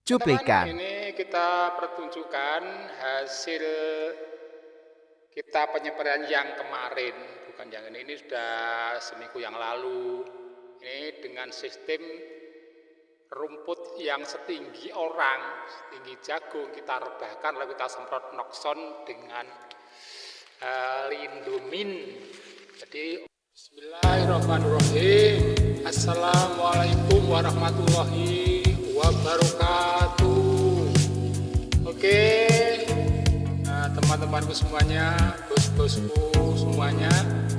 Cuplikan. Ini kita pertunjukan hasil kita penyembelihan yang kemarin, bukan yang ini sudah seminggu yang lalu. Ini dengan sistem rumput yang setinggi orang, setinggi jagung, kita rebahkan lalu kita semprot Noxon dengan Lindomin. Jadi Bismillahirrahmanirrahim. Assalamualaikum warahmatullahi wabarakatuh. Oke, teman-temanku semuanya, bos-bosku semuanya,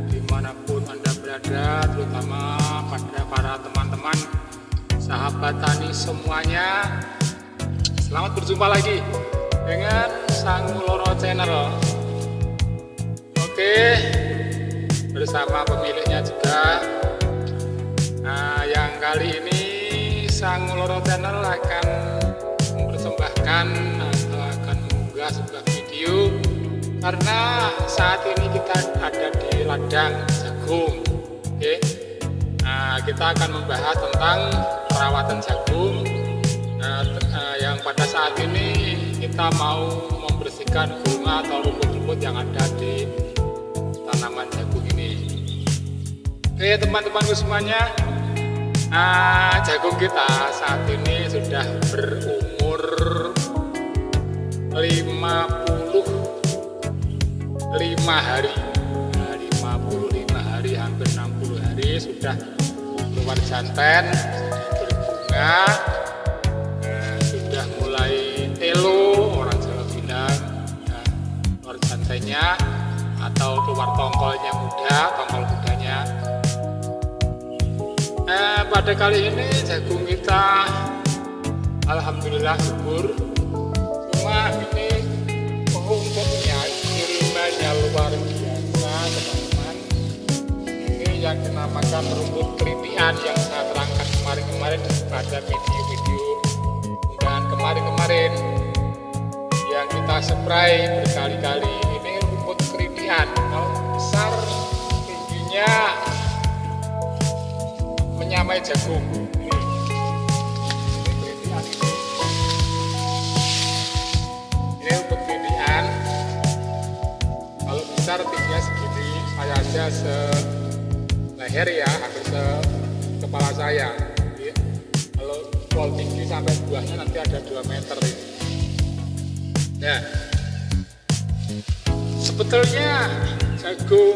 dimanapun Anda berada, terutama pada para teman-teman sahabat tani semuanya, selamat berjumpa lagi dengan Sang Muloro Channel. Oke, bersama pemiliknya juga. Yang kali ini Sang Muloro Channel akan mempersembahkan atau akan mengunggah sebuah video karena saat ini kita ada di ladang jagung. Oke, kita akan membahas tentang perawatan jagung. Yang pada saat ini kita mau membersihkan gulma atau rumput-rumput yang ada di tanaman jagung ini. Oke, teman-temanku semuanya, jagung kita saat ini sudah berumur 55 hari. 55 hari, hampir 60 hari sudah keluar jantan, berbunga, sudah mulai telo, orang Jawa bilang, keluar jantannya atau keluar tongkolnya muda, tongkol mudanya. Pada kali ini jagung kita alhamdulillah subur. Cuma ini rumputnya, gulmanya luar biasa teman-teman. Ini yang dinamakan rumput kelitian yang saya terangkan kemarin-kemarin pada video-video dan kemarin-kemarin yang kita spray berkali-kali. Ini rumput kelitian, kalau besar tingginya menyamai jagung. Ini rumput kelitian. Kalau besar tingginya segini, saya aja seleher ya, hampir kepala saya. Jadi, kalau pol tinggi sampai buahnya nanti ada 2 meter ini. Nah, sebetulnya jagung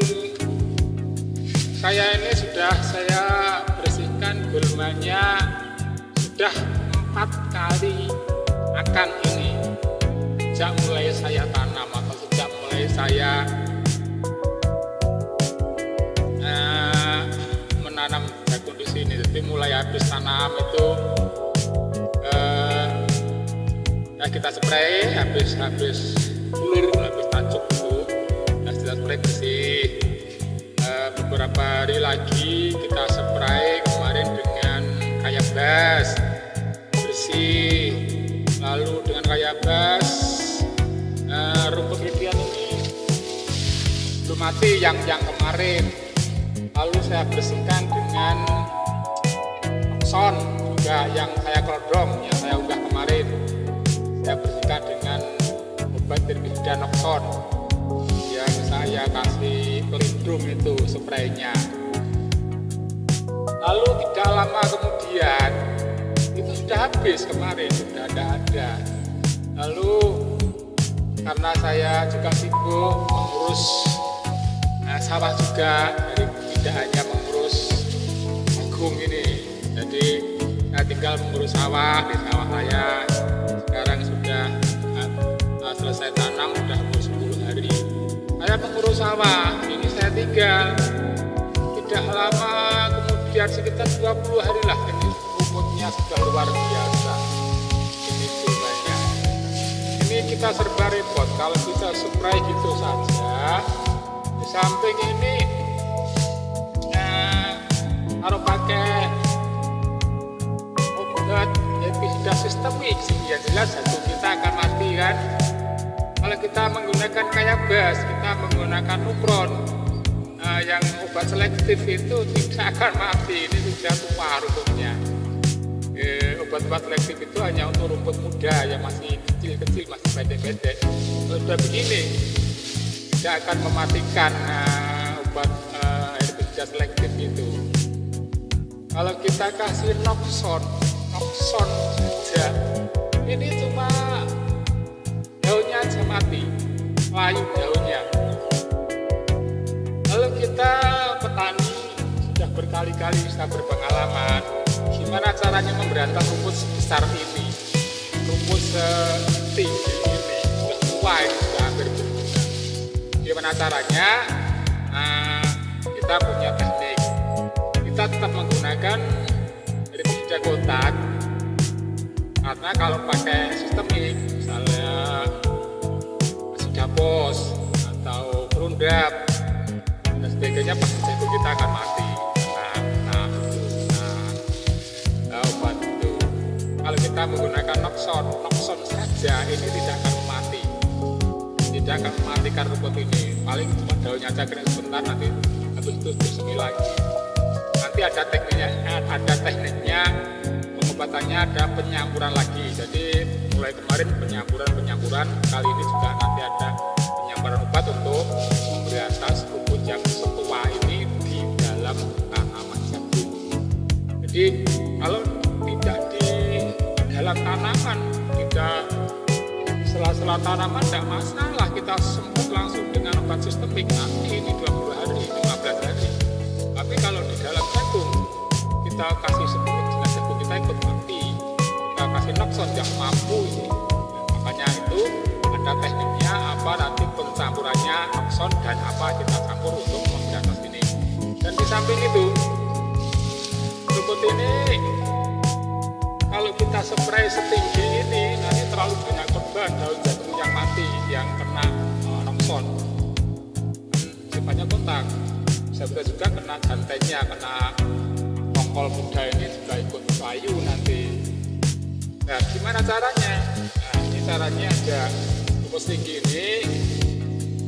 saya ini sudah saya bersihkan gulmanya sudah 4 kali akan ini sejak mulai saya tanam atau sejak mulai saya menanam jagung di sini. Jadi mulai habis tanam itu kita spray habis bulur, habis tancuk itu kita spray bersih. Beberapa hari lagi kita spray kemarin dengan kayak bas bersih, lalu dengan kayak bas rumput kelitian ini belum mati yang kemarin, lalu saya bersihkan dengan Noxon juga yang saya kerodong, yang saya unggah kemarin, saya bersihkan dengan obat herbisida Noxon yang saya kasih pelindung itu spraynya. Lalu tidak lama kemudian itu sudah habis kemarin, sudah ada. Lalu karena saya juga sibuk mengurus sawah juga, jadi tidak hanya mengurus jagung ini, jadi saya tinggal mengurus sawah di sawah saya. Sekarang sudah selesai tanam, sudah umur 10 hari. Saya mengurus sawah, ini saya tinggal tidak lama kemudian sekitar 20 hari lah, ini rumputnya sudah luar biasa. Ini gulmanya. Ini kita serba repot kalau kita spray gitu saja. Di samping ini harus pakai obat herbisida sistemik, ya jelas jagung kita akan mati kan. Kalau kita menggunakan kayak bas, kita menggunakan Nukron, yang obat selektif itu tidak akan mati. Ini sudah tua rumputnya. Obat-obat selektif itu hanya untuk rumput muda yang masih kecil-kecil, masih pendek-pendek. Kalau sudah begini, tidak akan mematikan obat herbisida selektif itu. Kalau kita kasih Noxon saja, ini cuma daunnya aja mati, layu daunnya. Lalu kita petani sudah berkali-kali bisa berpengalaman, gimana caranya memberantas rumput sebesar ini, rumput setinggi ini, sudah tua, sudah hampir berguna. Gimana caranya? Kita punya teknik. Kita tetap menggunakan herbisida kotak, karena kalau pakai sistemik, misalnya Asidapos atau Roundup dan sebagainya, pasti jagung kita akan mati. Obat itu. Kalau kita menggunakan Noxon saja, ini tidak akan mati, tidak akan mematikan rumput ini. Paling cuma daunnya aja kena sebentar, nanti habis itu bersemi lagi. Nanti ada tekniknya pengobatannya, ada penyampuran lagi. Jadi mulai kemarin penyampuran, kali ini juga nanti ada penyampuran obat untuk memberantas rumput yang setua ini di dalam tanaman jagung. Jadi kalau tidak di dalam tanaman, tidak sela-sela tanaman, tidak masalah, kita semprot langsung dengan obat sistemik, nanti ini 20 hari, 15 hari. Tapi kalau di dalam jagung, kita kasih sistemik dengan jagung kita ikut mati. Kita kasih Noxon yang mampu ini. Makanya itu ada tekniknya, apa nanti pencampurannya Noxon dan apa kita campur untuk memberantas ini. Dan di samping itu, rumput ini kalau kita spray setinggi ini, nanti terlalu banyak korban daun jagung yang mati, yang kena Noxon. Sifatnya kontak, bisa juga kena jantainya, kena tongkol muda ini juga ikut layu nanti. Nah, gimana caranya? Nah, ini caranya ada rumput setinggi ini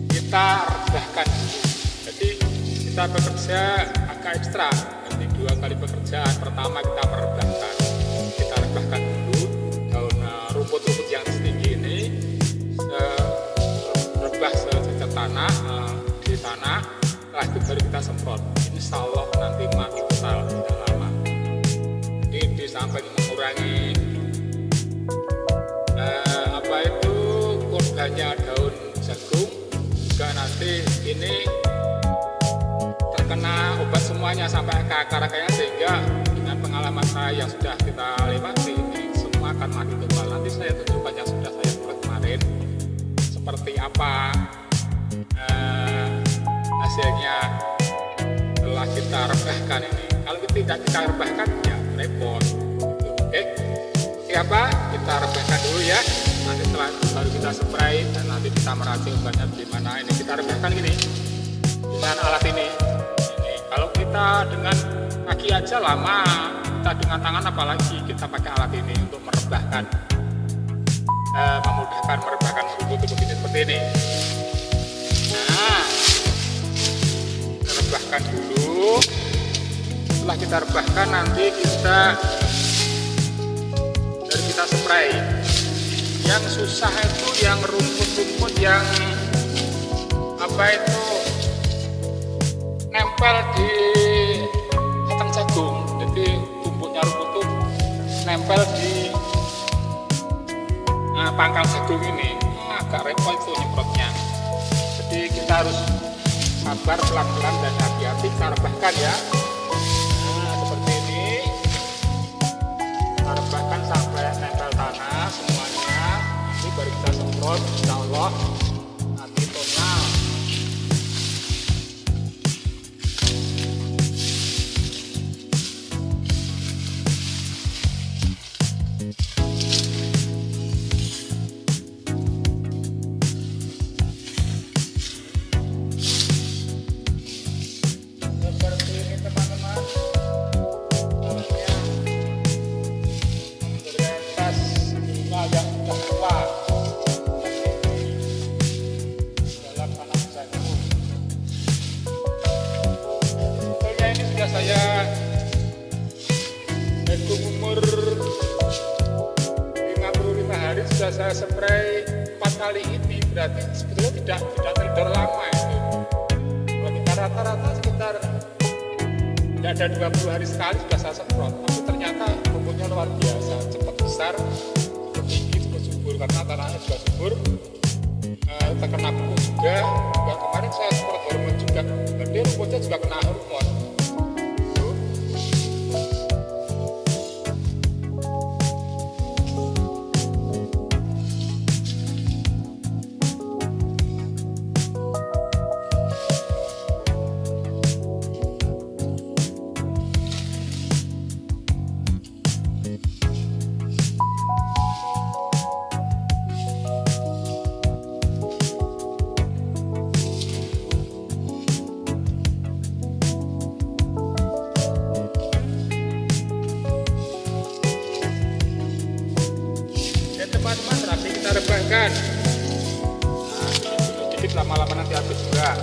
kita rebahkan. Jadi kita bekerja agak ekstra. Nanti 2 kali pekerjaan. Pertama kita merebahkan. Kita rebahkan dulu daun rumput-rumput yang setinggi ini, rebah sejak tanah di tanah. Setelah itu baru kita semprot. Insya Allah nanti mati total, tidak lama. Jadi di samping mengurangi korbannya daun jagung, juga nanti ini terkena obat semuanya sampai ke akar-akarnya, sehingga dengan pengalaman saya yang sudah kita lewati ini semua akan mati total. Nanti saya tunjukkan yang sudah saya buat kemarin seperti apa hasilnya setelah kita rebahkan ini. Kalau tidak kita rebahkan ya repot. Oke, siapa? Kita rebahkan dulu ya. Nanti setelah itu baru kita spray dan nanti kita meracik obatnya gimana. Ini kita rebahkan gini dengan alat ini. Kalau kita dengan kaki aja lama, kita dengan tangan apalagi kita pakai alat ini untuk merebahkan, memudahkan merebahkan rumput-rumput ini seperti ini. Nah, kita rebahkan dulu. Setelah kita rebahkan nanti kita spray. Yang susah itu yang rumput-rumput yang nempel di batang jagung. Jadi tumpuknya rumput itu nempel di pangkal jagung ini, agak repot itu nyemprotnya. Jadi kita harus sabar, pelan-pelan dan hati-hati kita rebahkan ya. Nah, seperti ini kita rebahkan sampai nempel tanah semuanya. Nanti baru kita semprot, insya Allah nanti total. Seperti ini teman. hari sudah saya spray 4 kali ini, berarti sebetulnya tidak teledor lama itu. Kalau kita rata-rata sekitar tidak ada 20 hari sekali sudah saya semprot, tapi ternyata rumputnya luar biasa, cepat besar, cepat tinggi, cepat subur karena tanahnya juga subur. Terkena pupuk juga. Kemarin saya semprot hormon juga, berarti rumputnya juga kena hormon. Teman-teman, terapi kita rebahkan. Nah, sedikit lama-lama nanti habis juga.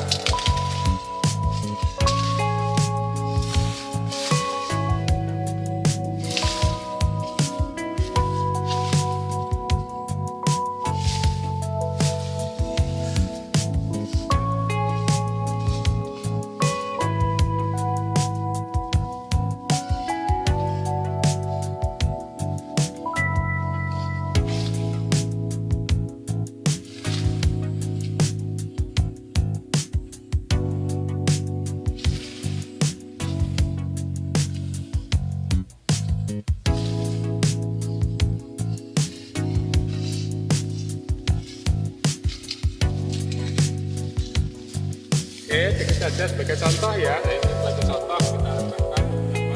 Oke, ini saja sebagai contoh ya. Ini sebagai contoh kita lakukan,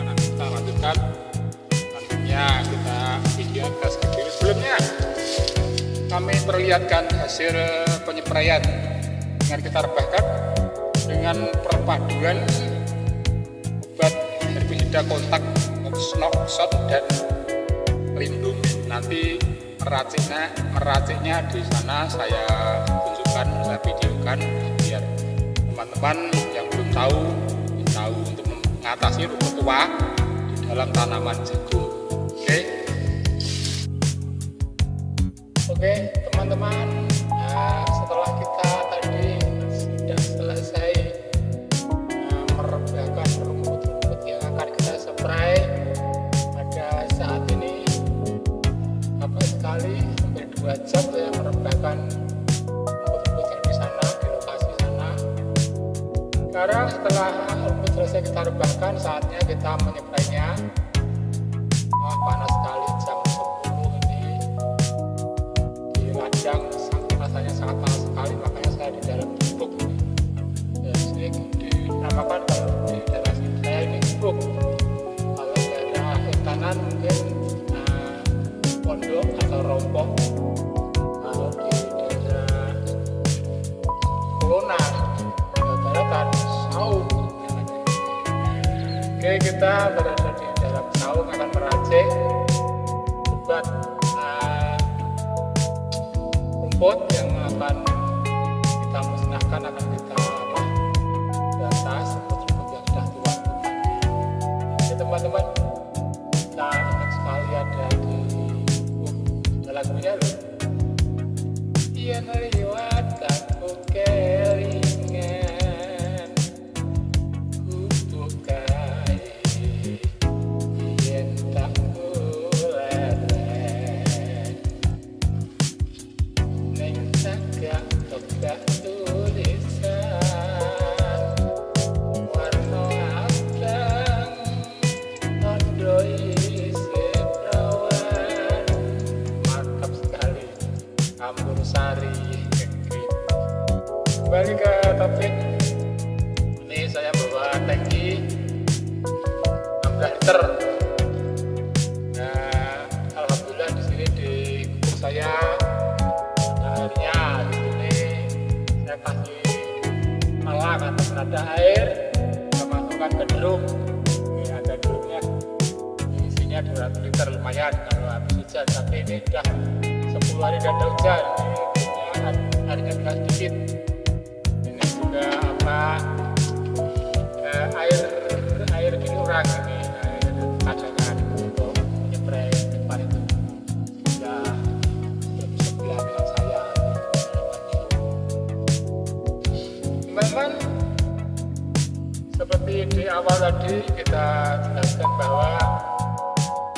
nanti kita lanjutkan. Nantinya kita video tes video sebelumnya. Kami perlihatkan hasil penyepraian dengan kita rebahkan dengan perpaduan obat herbisida kontak Oxnoxot dan Lindomin. Nanti meraciknya di sana saya tunjukkan, saya videokan biar teman-teman yang belum tahu untuk mengatasi rumput tua di dalam tanaman jagung. Oke teman-teman, setelah kita tadi sudah selesai merebahkan rumput-rumput yang akan kita spray pada saat ini, apa sekali sampai 2 jam saya merebahkan rumput-rumput yang di sana, di lokasi sana. Sekarang setelah rumput selesai kita rebahkan, saatnya kita menyeprainya. Panas sekali, jam 10 ini di ladang, rasanya sangat panas sekali, makanya saya di dalam gubuk ini. Jadi dinamakan kalau di daerah sini saya ini gubuk. Kalau daerah kanan mungkin pondok atau rompok. Kalau di daerah Kolonan, daratan saung. Oke, kita berada di dalam saung akan meracik obat rumput yang akan kita musnahkan, akan kita di atas rumput-rumput yang sudah tua. Jadi teman-teman, kita enak sekali ada di lagunya loh. Dia melewatkan kekeringan, kutuk kai yen tak kuleren, neng sagak tebak tulisan warna abang tondo isi perawan. Mantap sekali, campur sari. Kembali ke topik. Ini saya bawa tangki 16 liter. Nah, alhamdulillah di sini di gubuk saya ada airnya. Di sini saya kasih alat atau ada air, saya masukkan ke drum. Ini ada drumnya. Isinya 200 liter, lumayan kalau habis hujan. Tapi ini sudah 10 hari tidak ada hujan. Ini airnya tinggal sedikit. Ini juga air kurang ini, air cadangan untuk menyeprai depan itu. Ya awal tadi kita jelaskan bahwa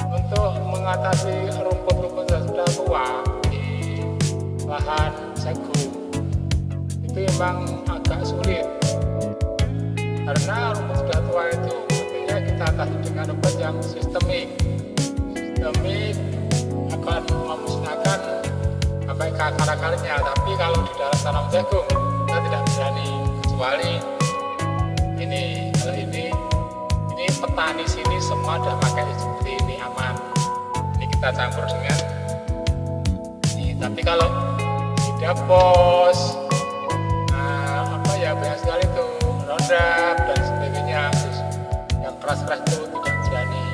untuk mengatasi rumput-rumput yang sudah tua di lahan jagung itu memang agak sulit, karena rumput sudah tua itu artinya kita atasi dengan obat yang sistemik akan memusnahkan sampai ke akar-akarnya. Tapi kalau di dalam tanam jagung kita tidak berani, kecuali ini. Kalau ini petani sini semua udah pakai seperti ini, aman. Ini kita campur dengan ini. Tapi kalau tidak bos, banyak sekali tuh Roundup dan sebagainya, terus yang keras-keras itu tidak berani,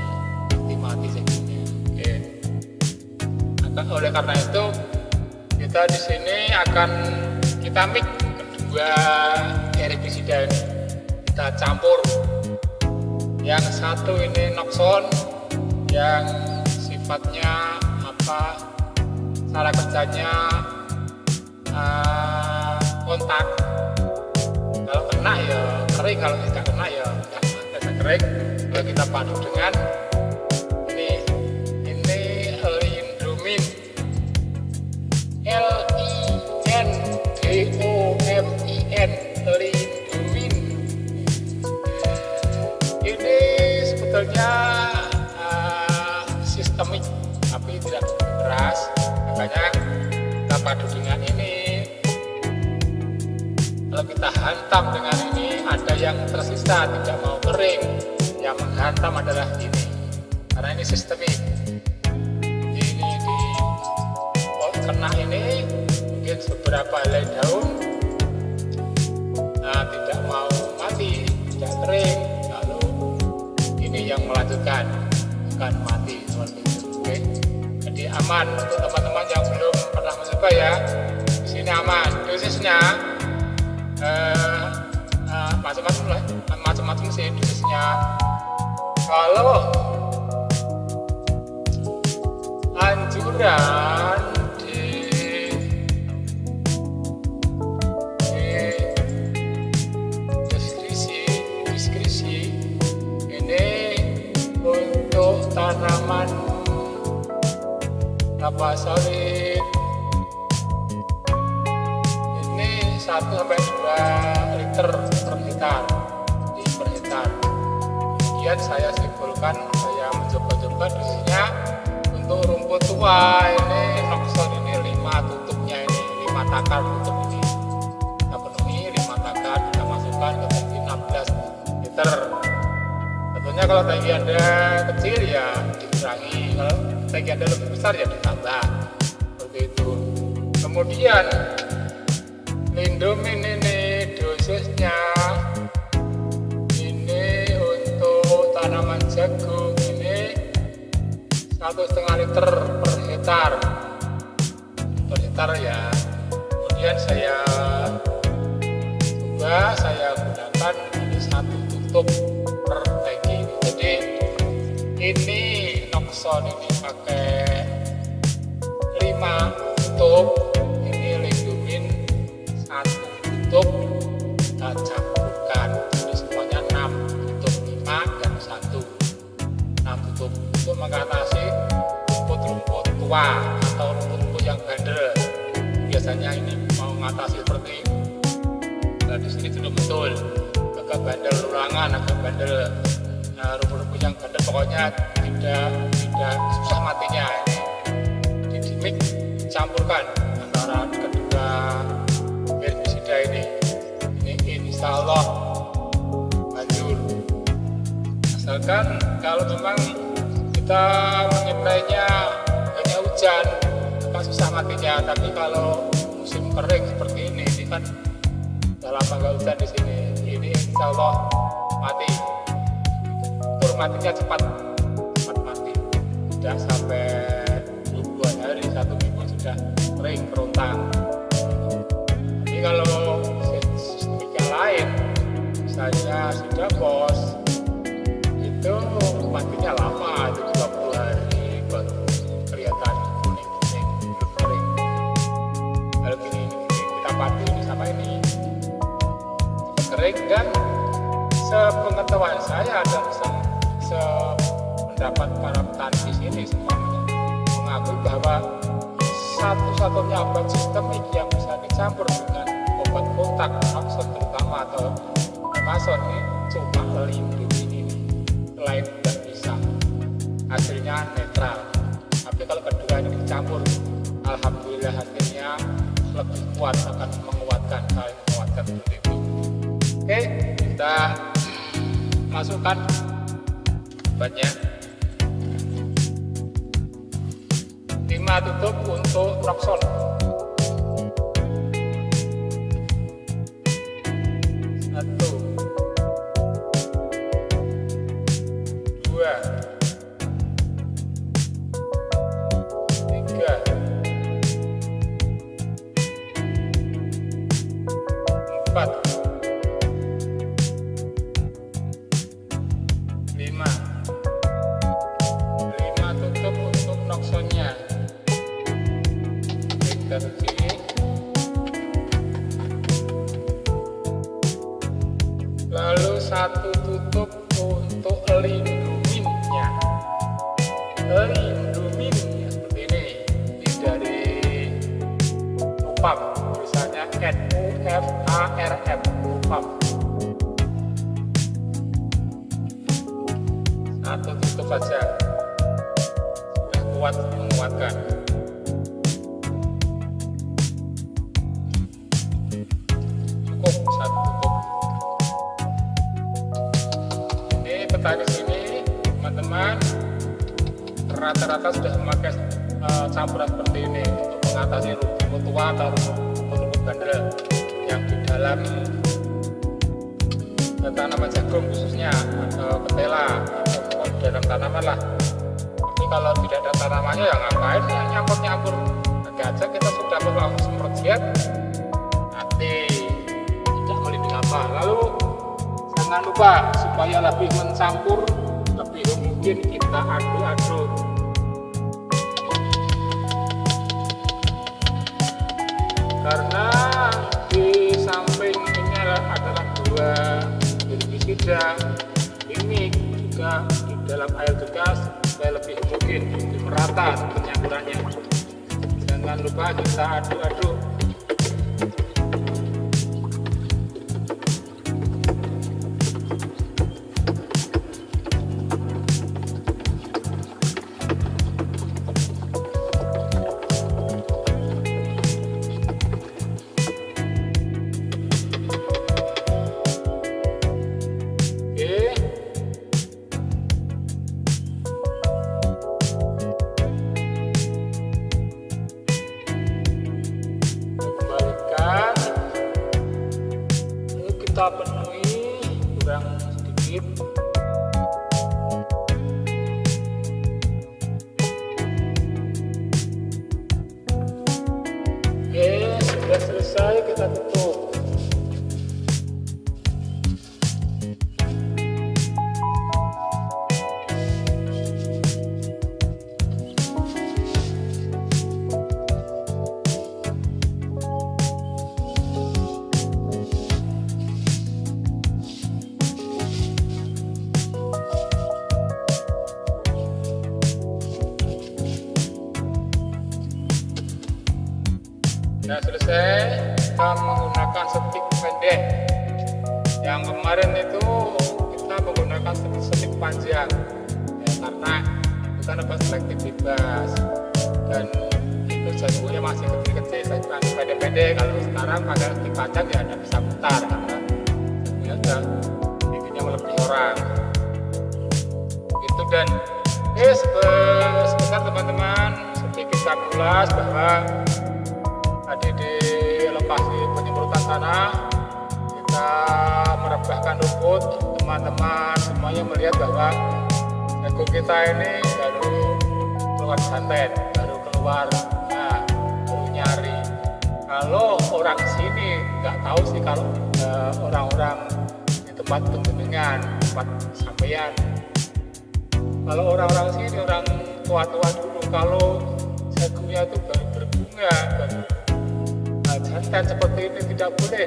mati jagungnya. Oke. Oleh karena itu kita di sini akan kita mix kedua herbisida ini, kita campur. Yang satu ini Noxon yang sifatnya cara kerjanya kontak. Kalau kena ya kering, kalau tidak kena ya tidak kering. Kalau kita padu dengan ini Lindomin, LINDOMIN, Lindomin. Ini sebetulnya sistemik tapi tidak keras, makanya kita padu dengan ini. Kalau kita hantam dengan ini, ada yang tersisa tidak mau kering, yang menghantam adalah ini, karena ini sistemik. Ini di kena ini mungkin beberapa helai daun, tidak mau mati, tidak kering, lalu ini yang melanjutkan akan mati seperti itu. Oke. Jadi aman untuk teman-teman yang belum pernah mencoba ya. Di sini aman. Dosisnya macam-macam sih dosisnya. Kalau anjuran di deskripsi ini untuk tanaman kelapa sawit 1-2 liter per hektar per hektar. Kemudian saya simpulkan, saya mencoba-coba dosisnya untuk rumput tua ini Noxon ini 5 tutupnya, ini 5 takar tutup ini. Kita penuhi 5 takar, kita masukkan ke tangki 16 liter. Tentunya kalau tangki Anda kecil ya dikurangi, kalau tangki Anda lebih besar ya ditambah. Seperti itu. Kemudian Lindomin ini dosisnya ini untuk tanaman jagung ini 1,5 liter per hektar ya. Kemudian saya gunakan ini 1 tutup per tangki. Jadi ini Noxon ini pakai 5 tutup, ini Lindomin 1 tutup, kita campurkan. Jadi semuanya 6 tutup, 5 dan 1, 6 tutup untuk mengatasi rumput-rumput tua atau rumput-rumput yang bandel. Biasanya ini mau mengatasi seperti di sini sudah betul, agak bandel rulangan, agak bandel rumput-rumput yang bandel, pokoknya tidak susah matinya. Ini di mix campurkan antara kedua herbisida ini insya Allah manjur, asalkan kalau memang kita menyemprainya hanya hujan agak susah matinya. Tapi kalau musim kering seperti ini kan dalam tanggal hujan di sini, ini insya Allah mati. Matinya cepat mati, tidak sampai 22 hari, 1 minggu sudah kering kerontang. Tapi kalau sistemika lain, misalnya sudah bos, itu matinya lama, itu 20 hari baru kelihatan kuning-kuning, belum kering. Kalau gini kita padu ini sama ini cepat kering dan sepengetahuan saya dan sependapat para petani di sini semuanya mengakui bahwa satu-satunya obat sistemik yang bisa dicampur dengan obat kontak Noxon terutama atau Amazon ini cuma Lindung ini. Selain tidak bisa, hasilnya netral. Tapi kalau kedua ini dicampur, alhamdulillah hasilnya lebih kuat, akan menguatkan, saling menguatkan seperti itu. Oke, kita masukkan obatnya. 5 tutup untuk Noxon. 1, 2, 3, 4, 5 tutup untuk Noxonnya. Kita cuci. Lalu 1 tutup untuk Linduminnya. Linduminnya seperti ini. Ini dari Nufam, tulisannya NUFARM, Nufam. 1 tutup saja, sudah kuat menguatkan. Cukup 1 tutup. Ini petani sini teman-teman rata-rata sudah memakai campuran seperti ini untuk mengatasi rumput tua atau rumput bandel yang di dalam tanaman jagung khususnya, atau ketela atau di dalam tanaman lah. Tapi kalau tidak ada tanamannya ya ngapain ya nyampur-nyampur nanti aja, kita sudah langsung semprot siap nanti tidak melindungi apa. Lalu jangan lupa supaya lebih mencampur, lebih mungkin kita aduk-aduk. Karena di samping ini adalah 2 herbisida, ini juga di dalam air juga supaya lebih mungkin lebih merata penyamburannya. Jangan lupa kita aduk-aduk. Kita penuhi kurang sedikit. Oke, sudah selesai, kita tutup. Sudah selesai, kita menggunakan stik pendek. Yang kemarin itu kita menggunakan stik panjang ya, karena kita dapat selektif bebas dan itu jagungnya masih kecil-kecil, saya masih pendek-pendek. Kalau sekarang pakai stik panjang ya ada bisa putar karena jagungnya sudah tingginya melebihi orang itu. Dan sebentar teman-teman, sedikit saya ulas bahwa tadi di lokasi penyemprotan tanah kita merebahkan rumput. Teman-teman semuanya melihat bahwa jagung kita ini baru keluar santet, baru keluar, nah, baru nyari. Kalau orang sini nggak tahu sih, kalau orang-orang di tempat penggilingan, tempat sampean, kalau orang-orang sini, orang tua-tua dulu, kalau jagungnya itu baru berbunga, baru jantan seperti ini tidak boleh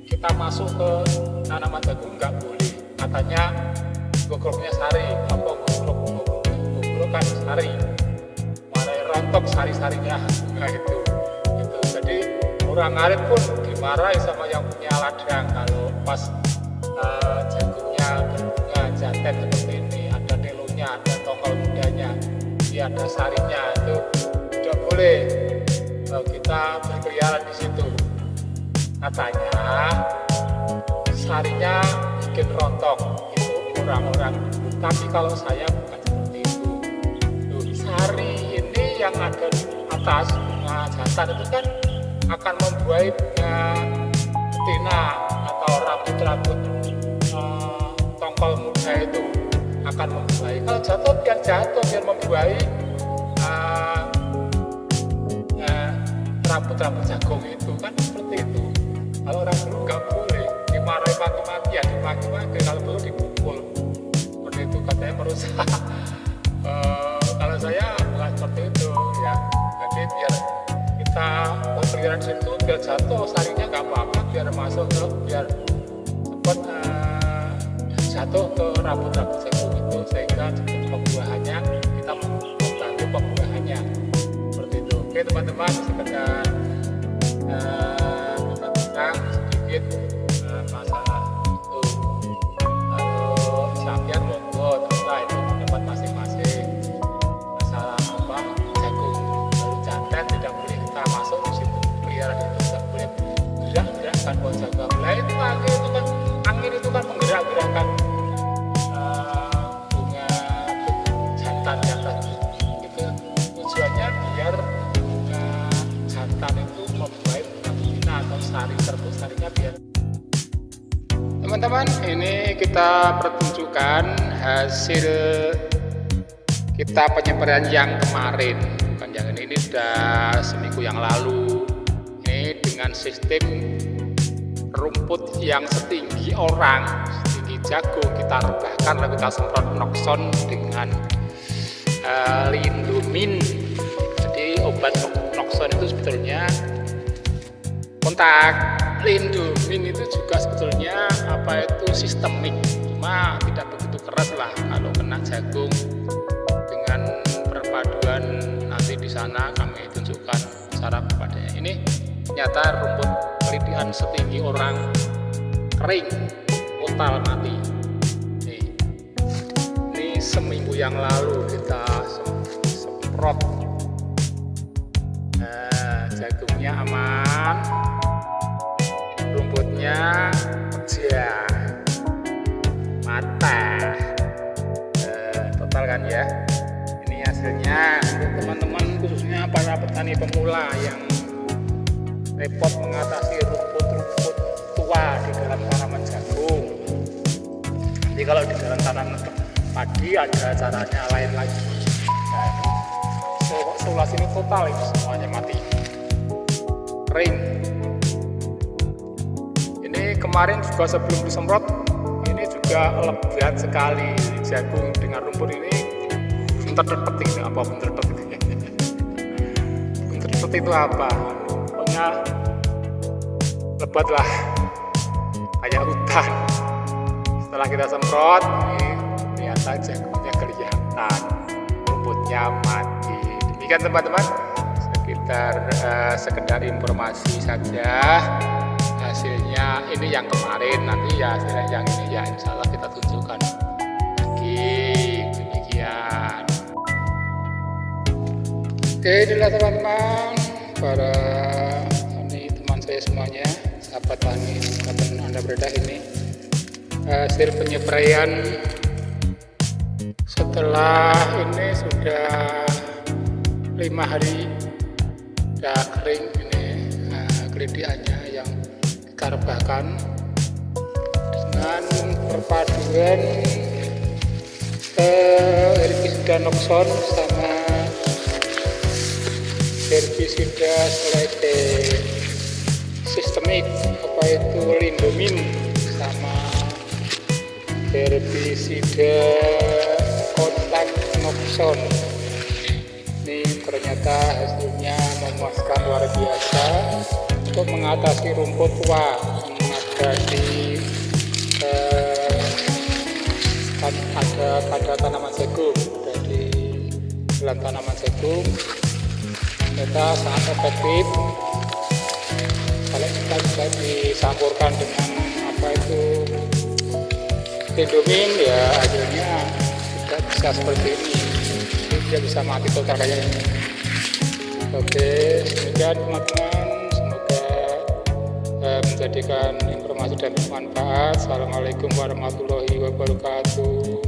kita kita masuk ke tanaman jagung nggak boleh, katanya gogroknya sari, apa gogrok kan sari, marai rontok sari-sarinya, nah itu. Jadi orang ngarit pun dimarahi sama yang punya ladang kalau pas jagungnya berbunga jantan seperti ini, ada telonya, ada tongkol mudanya, ada sarinya, itu tidak boleh kita berkeliaran di situ. Katanya sarinya bikin rontok, itu orang-orang. Tapi kalau saya bukan seperti itu. Tuh, sari ini yang ada di atas bunga jantan itu kan akan membuahi bunga betina atau rambut-rambut tongkol muda itu akan membuahi. Kalau jatuh biar membuahi rambut-rambut jagung itu kan seperti itu. Kalau orang dulu nggak boleh, dimarahi maki-maki, ya dimaki-maki, kalau perlu dipukul seperti itu, katanya merusak. Kalau saya bukan seperti itu ya, jadi biar kita berkeliaran di situ, biar jatuh sarinya nggak apa-apa, biar masuk ke, biar cepat jatuh ke rambut-rambut jagung itu, sehingga pembuahannya kita membantu pembuahannya seperti itu. Oke teman-teman, sekedar kita tentang sedikit masalah itu. Kalau sampean monggo terserah, itu pendapat masing-masing. Masalah apa jagung baru jantan tidak boleh kita masuk di situ, peliharaan itu tidak boleh gerak-gerakkan pohon jagung. Nah itu angin itu kan menggerak-gerakkan bunga jantan yang tadi. Itu tujuannya biar bunga jantan itu membuat bunga betina atau sari serbu sarinya biar. Teman-teman, ini kita pertunjukan hasil kita penyembelihan yang kemarin, bukan yang ini sudah seminggu yang lalu. Ini dengan sistem rumput yang setinggi orang, setinggi jagung, kita rebahkan lalu kita semprot Noxon dengan Lindomin. Jadi obat Noxon itu sebetulnya kontak, Lindomin itu juga sebetulnya sistemik, cuma tidak begitu keras lah kalau kena jagung. Dengan perpaduan nanti di sana kami tunjukkan cara kepadanya. Ini nyata rumput kelitian setinggi orang kering total mati. Ini seminggu yang lalu kita semprot, jagungnya aman, rumputnya kerja mata, total kan ya. Ini hasilnya untuk teman-teman, khususnya para petani pemula yang repot mengatasi rumput-rumput tua di dalam tanaman jagung. Jadi kalau di dalam tanaman padi ada caranya lain lagi. Nah, solusi ini total, ini semuanya mati, kering. Ini kemarin juga sebelum disemprot, ini juga lebat sekali jagung dengan rumput ini. Bunter-bunter ini apa bunter-bunter ini? Bunter-bunter itu apa? Pokoknya lebat lah, kayak hutan. Setelah kita semprot, ini ternyata jagungnya kelihatan, rumputnya mati. Demikian teman-teman, sekedar informasi saja. Hasilnya ini yang kemarin, nanti ya hasilnya yang ini ya insya Allah kita tunjukkan lagi. Demikian. Oke, inilah teman-teman, para teman saya semuanya, sahabat tani kapan Anda berada, ini hasil penyepraian setelah ini sudah 5 hari sudah kering. Ini kelitiannya yang kita rebahkan dengan perpaduan herbisida Noxon sama herbisida selede sistemik, apa itu Lindomin, sama herbisida kontak Noxon. Ini ternyata hasilnya memuaskan luar biasa untuk mengatasi rumput tua, ada di ada pada tanaman jagung, ada di dalam tanaman jagung. Ternyata sangat efektif kalau kita bisa dicampurkan dengan apa itu Indomin, ya hasilnya tidak bisa seperti ini. Dia bisa mati total kayak ini. Oke, demikian teman-teman, semoga menjadikan informasi dan bermanfaat. Assalamualaikum warahmatullahi wabarakatuh.